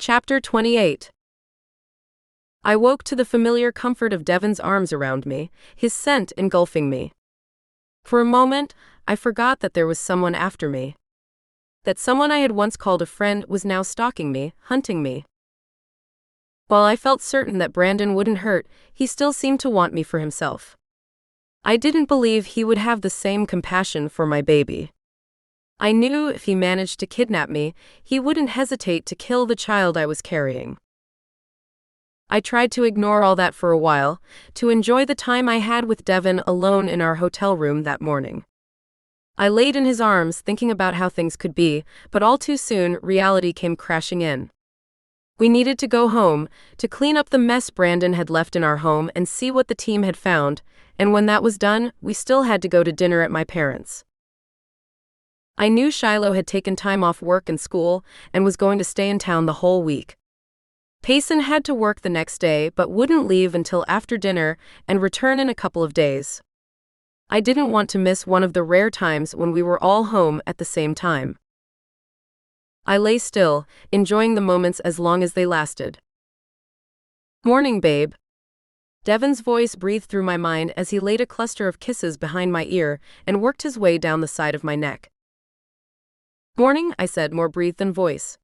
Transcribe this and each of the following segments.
Chapter 28. I woke to the familiar comfort of Devon's arms around me, his scent engulfing me. For a moment, I forgot that there was someone after me. That someone I had once called a friend was now stalking me, hunting me. While I felt certain that Brandon wouldn't hurt, he still seemed to want me for himself. I didn't believe he would have the same compassion for my baby. I knew if he managed to kidnap me, he wouldn't hesitate to kill the child I was carrying. I tried to ignore all that for a while, to enjoy the time I had with Devon alone in our hotel room that morning. I laid in his arms thinking about how things could be, but all too soon reality came crashing in. We needed to go home, to clean up the mess Brandon had left in our home and see what the team had found, and when that was done, we still had to go to dinner at my parents'. I knew Shiloh had taken time off work and school and was going to stay in town the whole week. Payson had to work the next day but wouldn't leave until after dinner and return in a couple of days. I didn't want to miss one of the rare times when we were all home at the same time. I lay still, enjoying the moments as long as they lasted. "Morning, babe." Devon's voice breathed through my mind as he laid a cluster of kisses behind my ear and worked his way down the side of my neck. "Morning," I said, more breathed than voice.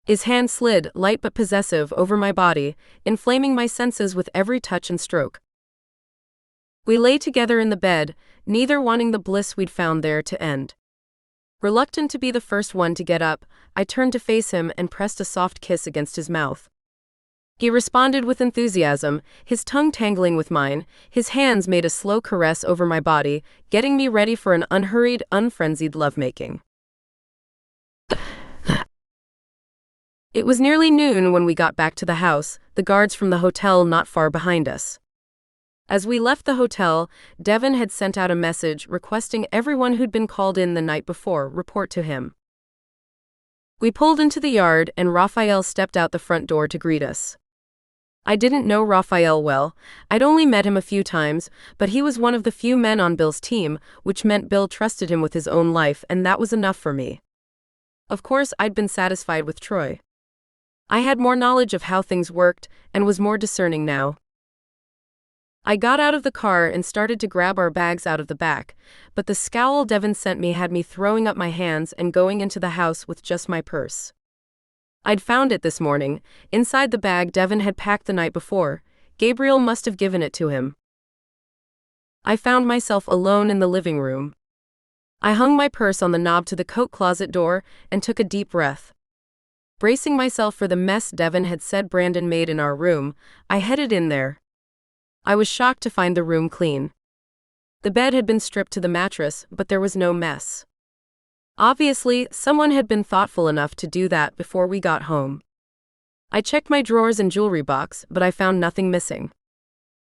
His hand slid, light but possessive, over my body, inflaming my senses with every touch and stroke. We lay together in the bed, neither wanting the bliss we'd found there to end. Reluctant to be the first one to get up, I turned to face him and pressed a soft kiss against his mouth. He responded with enthusiasm, his tongue tangling with mine. His hands made a slow caress over my body, getting me ready for an unhurried, unfrenzied lovemaking. It was nearly noon when we got back to the house, the guards from the hotel not far behind us. As we left the hotel, Devon had sent out a message requesting everyone who'd been called in the night before report to him. We pulled into the yard and Raphael stepped out the front door to greet us. I didn't know Raphael well. I'd only met him a few times, but he was one of the few men on Bill's team, which meant Bill trusted him with his own life, and that was enough for me. Of course, I'd been satisfied with Troy. I had more knowledge of how things worked and was more discerning now. I got out of the car and started to grab our bags out of the back, but the scowl Devon sent me had me throwing up my hands and going into the house with just my purse. I'd found it this morning, inside the bag Devon had packed the night before. Gabriel must have given it to him. I found myself alone in the living room. I hung my purse on the knob to the coat closet door and took a deep breath. Bracing myself for the mess Devon had said Brandon made in our room, I headed in there. I was shocked to find the room clean. The bed had been stripped to the mattress, but there was no mess. Obviously, someone had been thoughtful enough to do that before we got home. I checked my drawers and jewelry box, but I found nothing missing.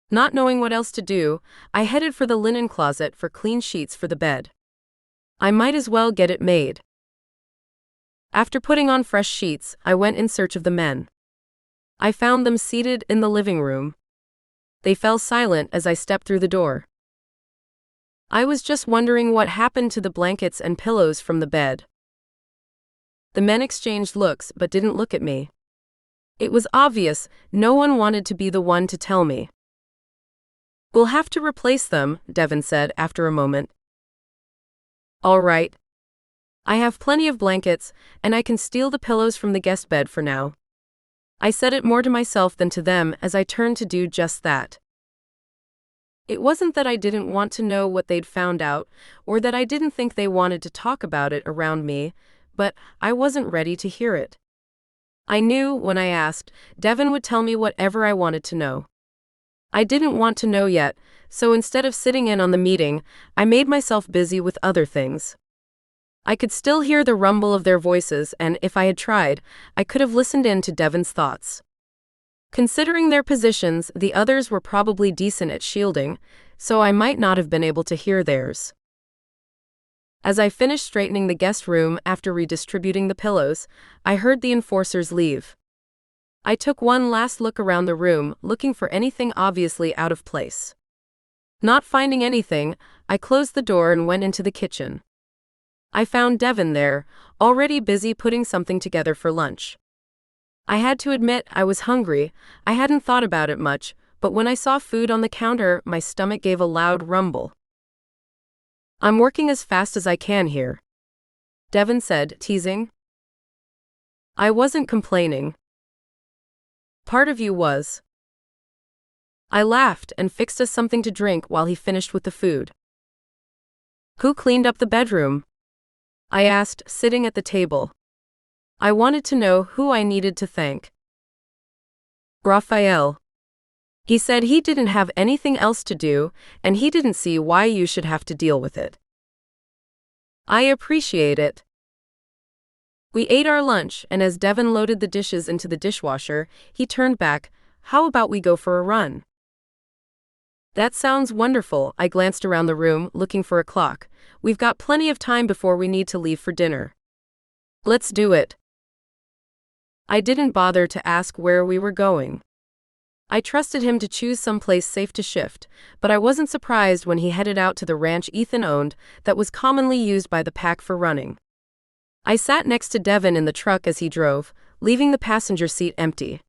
Not knowing what else to do, I headed for the linen closet for clean sheets for the bed. I might as well get it made. After putting on fresh sheets, I went in search of the men. I found them seated in the living room. They fell silent as I stepped through the door. I was just wondering what happened to the blankets and pillows from the bed. The men exchanged looks but didn't look at me. It was obvious no one wanted to be the one to tell me. "We'll have to replace them," Devon said after a moment. "All right. I have plenty of blankets, and I can steal the pillows from the guest bed for now." I said it more to myself than to them as I turned to do just that. It wasn't that I didn't want to know what they'd found out, or that I didn't think they wanted to talk about it around me, but I wasn't ready to hear it. I knew, when I asked, Devon would tell me whatever I wanted to know. I didn't want to know yet, so instead of sitting in on the meeting, I made myself busy with other things. I could still hear the rumble of their voices, and if I had tried, I could have listened in to Devon's thoughts. Considering their positions, the others were probably decent at shielding, so I might not have been able to hear theirs. As I finished straightening the guest room after redistributing the pillows, I heard the enforcers leave. I took one last look around the room, looking for anything obviously out of place. Not finding anything, I closed the door and went into the kitchen. I found Devon there, already busy putting something together for lunch. I had to admit I was hungry. I hadn't thought about it much, but when I saw food on the counter, my stomach gave a loud rumble. I'm working as fast as I can here, Devon said, teasing. I wasn't complaining. Part of you was. I laughed and fixed us something to drink while he finished with the food. Who cleaned up the bedroom? I asked, sitting at the table. I wanted to know who I needed to thank. Raphael. He said he didn't have anything else to do, and he didn't see why you should have to deal with it. I appreciate it. We ate our lunch, and as Devon loaded the dishes into the dishwasher, he turned back. How about we go for a run? That sounds wonderful. I glanced around the room, looking for a clock. We've got plenty of time before we need to leave for dinner. Let's do it. I didn't bother to ask where we were going. I trusted him to choose some place safe to shift, but I wasn't surprised when he headed out to the ranch Ethan owned that was commonly used by the pack for running. I sat next to Devon in the truck as he drove, leaving the passenger seat empty.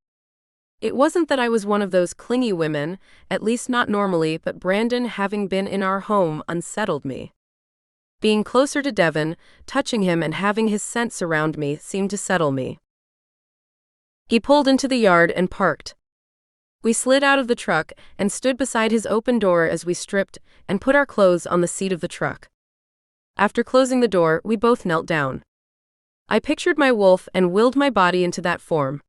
It wasn't that I was one of those clingy women, at least not normally, but Brandon, having been in our home, unsettled me. Being closer to Devon, touching him and having his scent surround me seemed to settle me. He pulled into the yard and parked. We slid out of the truck and stood beside his open door as we stripped and put our clothes on the seat of the truck. After closing the door, we both knelt down. I pictured my wolf and willed my body into that form.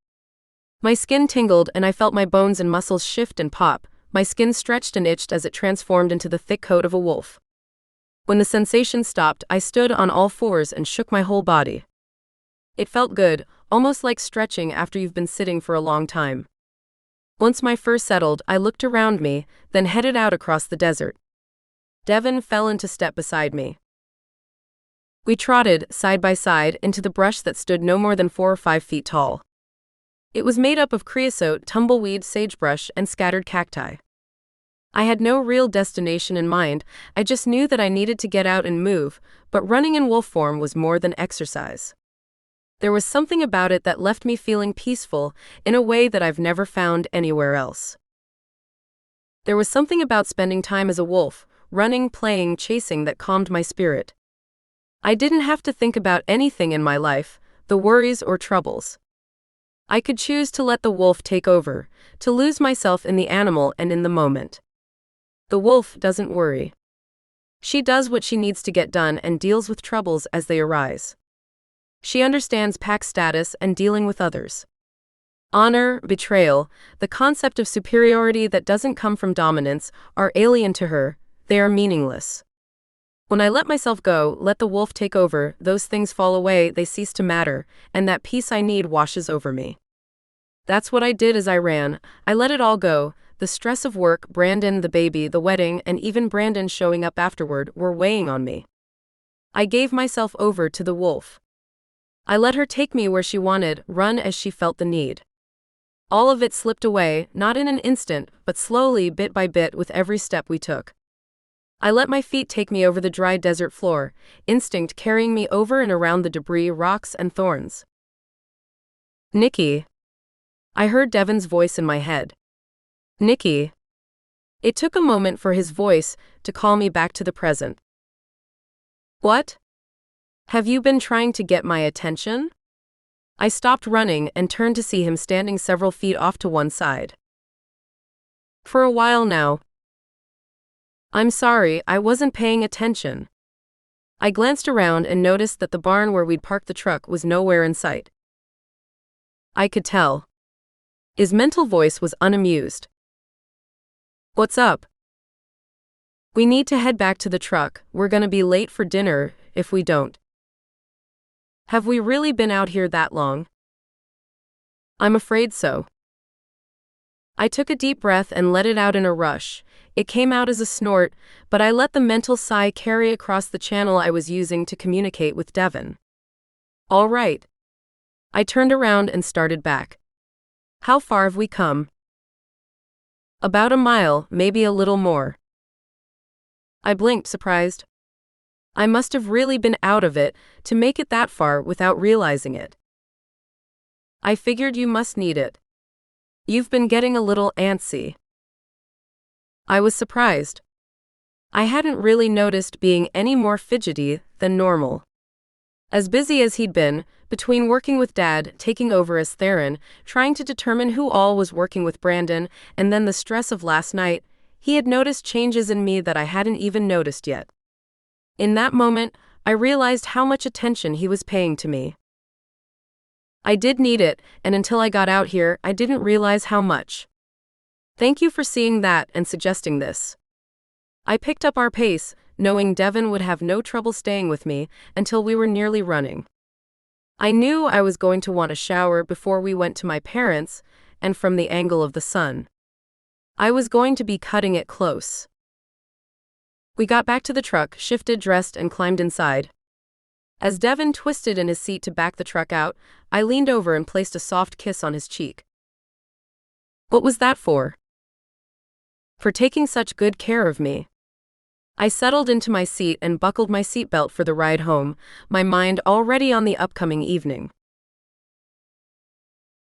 My skin tingled and I felt my bones and muscles shift and pop. My skin stretched and itched as it transformed into the thick coat of a wolf. When the sensation stopped, I stood on all fours and shook my whole body. It felt good, almost like stretching after you've been sitting for a long time. Once my fur settled, I looked around me, then headed out across the desert. Devon fell into step beside me. We trotted, side by side, into the brush that stood no more than 4 or 5 feet tall. It was made up of creosote, tumbleweed, sagebrush, and scattered cacti. I had no real destination in mind, I just knew that I needed to get out and move, but running in wolf form was more than exercise. There was something about it that left me feeling peaceful in a way that I've never found anywhere else. There was something about spending time as a wolf, running, playing, chasing, that calmed my spirit. I didn't have to think about anything in my life, the worries or troubles. I could choose to let the wolf take over, to lose myself in the animal and in the moment. The wolf doesn't worry. She does what she needs to get done and deals with troubles as they arise. She understands pack status and dealing with others. Honor, betrayal, the concept of superiority that doesn't come from dominance, are alien to her, they are meaningless. When I let myself go, let the wolf take over, those things fall away, they cease to matter, and that peace I need washes over me. That's what I did as I ran. I let it all go. The stress of work, Brandon, the baby, the wedding, and even Brandon showing up afterward were weighing on me. I gave myself over to the wolf. I let her take me where she wanted, run as she felt the need. All of it slipped away, not in an instant, but slowly, bit by bit, with every step we took. I let my feet take me over the dry desert floor, instinct carrying me over and around the debris, rocks, and thorns. Nicki. I heard Devon's voice in my head. Nicki. It took a moment for his voice to call me back to the present. What? Have you been trying to get my attention? I stopped running and turned to see him standing several feet off to one side. For a while now. I'm sorry, I wasn't paying attention. I glanced around and noticed that the barn where we'd parked the truck was nowhere in sight. I could tell. His mental voice was unamused. What's up? We need to head back to the truck, we're gonna be late for dinner if we don't. Have we really been out here that long? I'm afraid so. I took a deep breath and let it out in a rush. It came out as a snort, but I let the mental sigh carry across the channel I was using to communicate with Devon. All right. I turned around and started back. How far have we come? About a mile, maybe a little more. I blinked, surprised. I must have really been out of it to make it that far without realizing it. I figured you must need it. You've been getting a little antsy. I was surprised. I hadn't really noticed being any more fidgety than normal. As busy as he'd been, between working with Dad, taking over as Theron, trying to determine who all was working with Brandon, and then the stress of last night, he had noticed changes in me that I hadn't even noticed yet. In that moment, I realized how much attention he was paying to me. I did need it, and until I got out here, I didn't realize how much. Thank you for seeing that and suggesting this. I picked up our pace, knowing Devon would have no trouble staying with me until we were nearly running. I knew I was going to want a shower before we went to my parents', and from the angle of the sun. I was going to be cutting it close. We got back to the truck, shifted, dressed, and climbed inside. As Devon twisted in his seat to back the truck out, I leaned over and placed a soft kiss on his cheek. What was that for? For taking such good care of me. I settled into my seat and buckled my seatbelt for the ride home, my mind already on the upcoming evening.